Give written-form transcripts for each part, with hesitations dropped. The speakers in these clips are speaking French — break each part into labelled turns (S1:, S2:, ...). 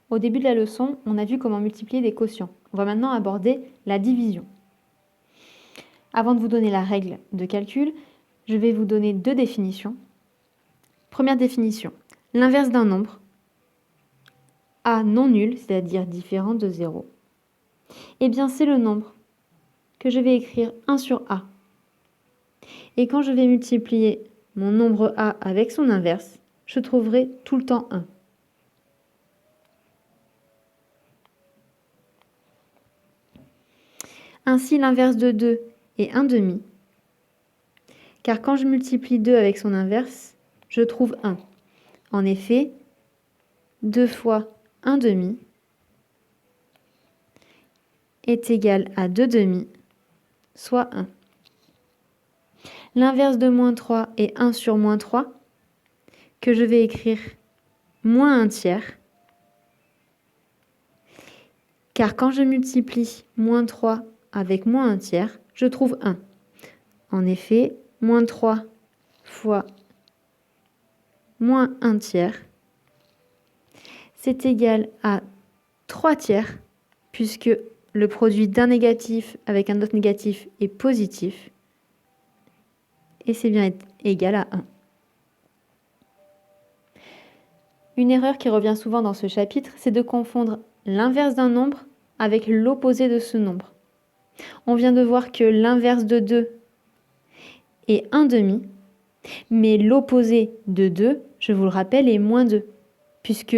S1: Au début de la leçon, on a vu comment multiplier des quotients. On va maintenant aborder la division. Avant de vous donner la règle de calcul, je vais vous donner deux définitions. Première définition, l'inverse d'un nombre, A non nul, c'est-à-dire différent de 0, eh bien c'est le nombre que je vais écrire 1 sur A. Et quand je vais multiplier mon nombre A avec son inverse, je trouverai tout le temps 1. Ainsi, l'inverse de 2 est 1 demi, car quand je multiplie 2 avec son inverse, je trouve 1. En effet, 2 fois 1 demi est égal à 2 demi, soit 1. L'inverse de moins 3 est 1 sur moins 3, que je vais écrire moins 1 tiers, car quand je multiplie moins 3 avec moins 1 tiers, je trouve 1. En effet, moins 3 fois moins 1 tiers, c'est égal à 3 tiers, puisque le produit d'un négatif avec un autre négatif est positif, et c'est bien égal à 1. Une erreur qui revient souvent dans ce chapitre, c'est de confondre l'inverse d'un nombre avec l'opposé de ce nombre. On vient de voir que l'inverse de 2 est 1 demi, mais l'opposé de 2, je vous le rappelle, est moins 2, puisque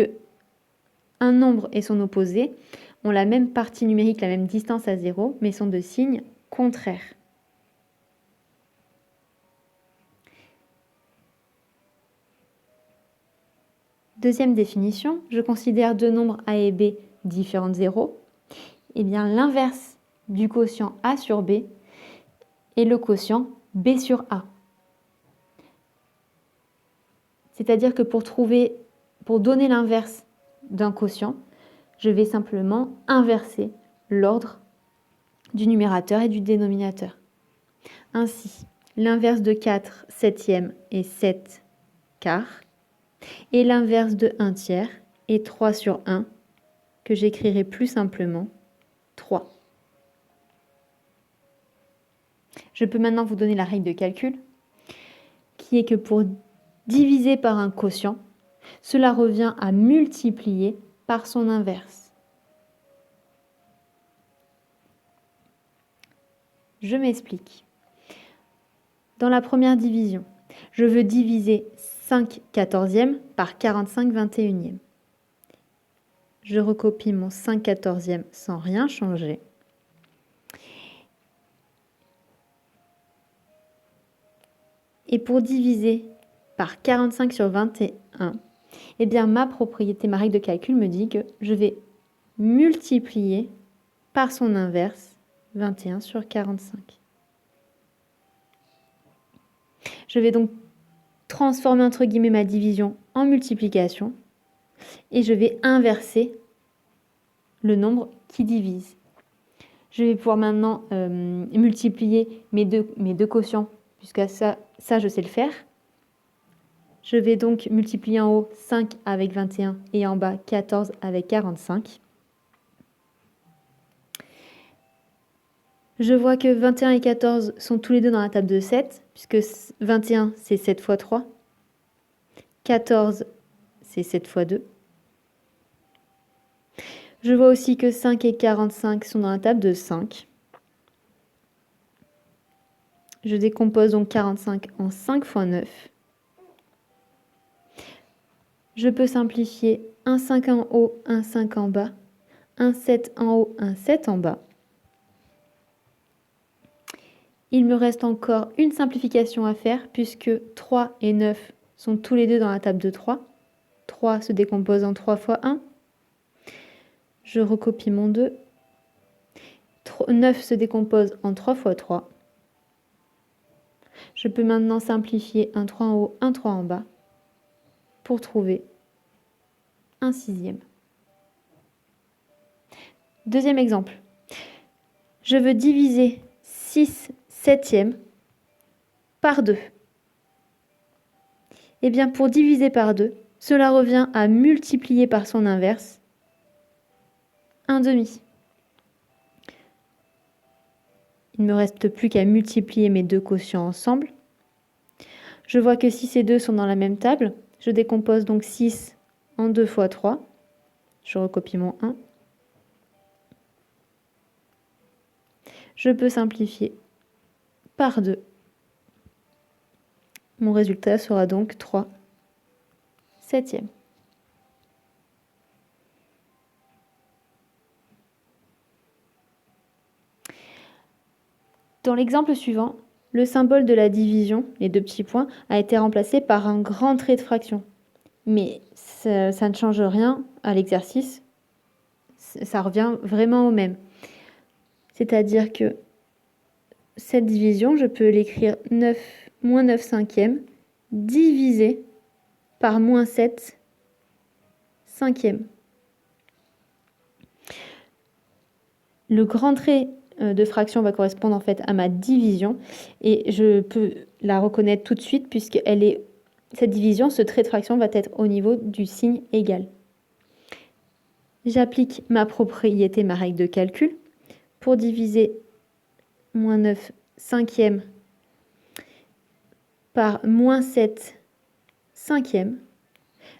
S1: un nombre et son opposé ont la même partie numérique, la même distance à 0, mais sont de signes contraires. Deuxième définition, je considère deux nombres A et B différents de 0. Eh bien, l'inverse du quotient A sur B est le quotient B sur A. C'est-à-dire que pour donner l'inverse d'un quotient, je vais simplement inverser l'ordre du numérateur et du dénominateur. Ainsi, l'inverse de 4 septièmes est 7 quarts, et l'inverse de 1 tiers est 3 sur 1, que j'écrirai plus simplement 3. Je peux maintenant vous donner la règle de calcul, qui est que pour diviser par un quotient, cela revient à multiplier par son inverse. Je m'explique. Dans la première division, je veux diviser 5 quatorzièmes par 45 21e. Je recopie mon 5 quatorzièmes sans rien changer. Et pour diviser par 45 sur 21, eh bien ma propriété, ma règle de calcul me dit que je vais multiplier par son inverse 21 sur 45. Je vais donc transformer entre guillemets ma division en multiplication et je vais inverser le nombre qui divise. Je vais pouvoir maintenant multiplier mes deux quotients, puisque ça je sais le faire. Je vais donc multiplier en haut 5 avec 21 et en bas 14 avec 45. Je vois que 21 et 14 sont tous les deux dans la table de 7, puisque 21 c'est 7 fois 3, 14 c'est 7 fois 2. Je vois aussi que 5 et 45 sont dans la table de 5. Je décompose donc 45 en 5 fois 9. Je peux simplifier un 5 en haut, un 5 en bas, un 7 en haut, un 7 en bas. Il me reste encore une simplification à faire puisque 3 et 9 sont tous les deux dans la table de 3. 3 se décompose en 3 fois 1. Je recopie mon 2. 9 se décompose en 3 fois 3. Je peux maintenant simplifier un 3 en haut, un 3 en bas pour trouver un sixième. Deuxième exemple. Je veux diviser 6 septièmes par 2. Eh bien, pour diviser par 2, cela revient à multiplier par son inverse, 1/2. Il ne me reste plus qu'à multiplier mes deux quotients ensemble. Je vois que 6 et 2 sont dans la même table. Je décompose donc 6 en 2 fois 3. Je recopie mon 1. Je peux simplifier par 2. Mon résultat sera donc 3/7. Dans l'exemple suivant, le symbole de la division, les deux petits points, a été remplacé par un grand trait de fraction. Mais ça ne change rien à l'exercice. Ça revient vraiment au même. C'est-à-dire que cette division, je peux l'écrire moins 9 cinquièmes divisé par moins 7 cinquièmes. Le grand trait de fraction va correspondre en fait à ma division et je peux la reconnaître tout de suite puisque cette division, ce trait de fraction va être au niveau du signe égal. J'applique ma propriété, ma règle de calcul. Pour diviser moins 9 cinquièmes par moins 7 cinquièmes,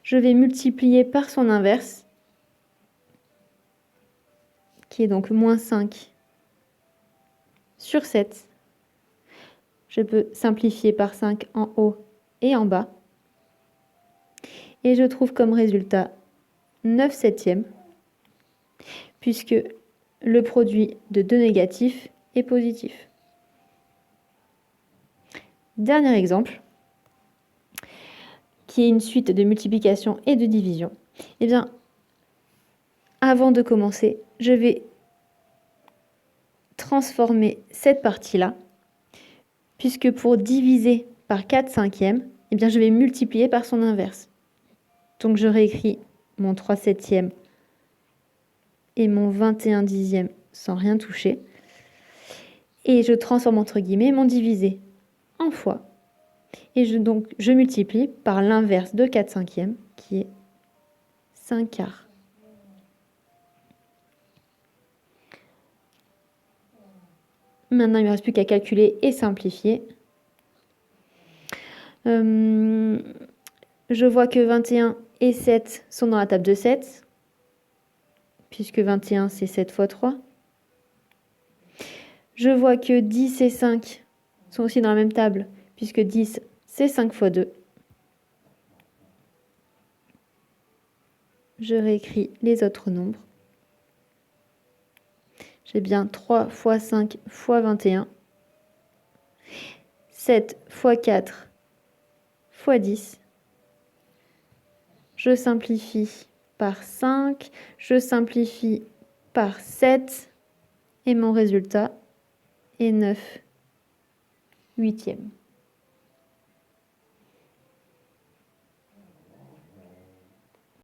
S1: je vais multiplier par son inverse, qui est donc moins 5 sur 7. Je peux simplifier par 5 en haut et en bas. Et je trouve comme résultat 9/7, puisque le produit de deux négatifs est positif. Dernier exemple, qui est une suite de multiplication et de division. Eh bien, avant de commencer, je vais transformer cette partie-là, puisque pour diviser par 4/5, eh bien, je vais multiplier par son inverse. Donc, je réécris mon 3/7 et mon 21/10 sans rien toucher. Et je transforme entre guillemets mon divisé en fois. Et je multiplie par l'inverse de 4/5, qui est 5/4. Maintenant, il ne me reste plus qu'à calculer et simplifier. Je vois que 21 et 7 sont dans la table de 7, puisque 21, c'est 7 fois 3. Je vois que 10 et 5 sont aussi dans la même table, puisque 10, c'est 5 fois 2. Je réécris les autres nombres. J'ai bien 3 fois 5 fois 21. 7 fois 4 fois 10. Je simplifie par 5. Je simplifie par 7. Et mon résultat est 9/8.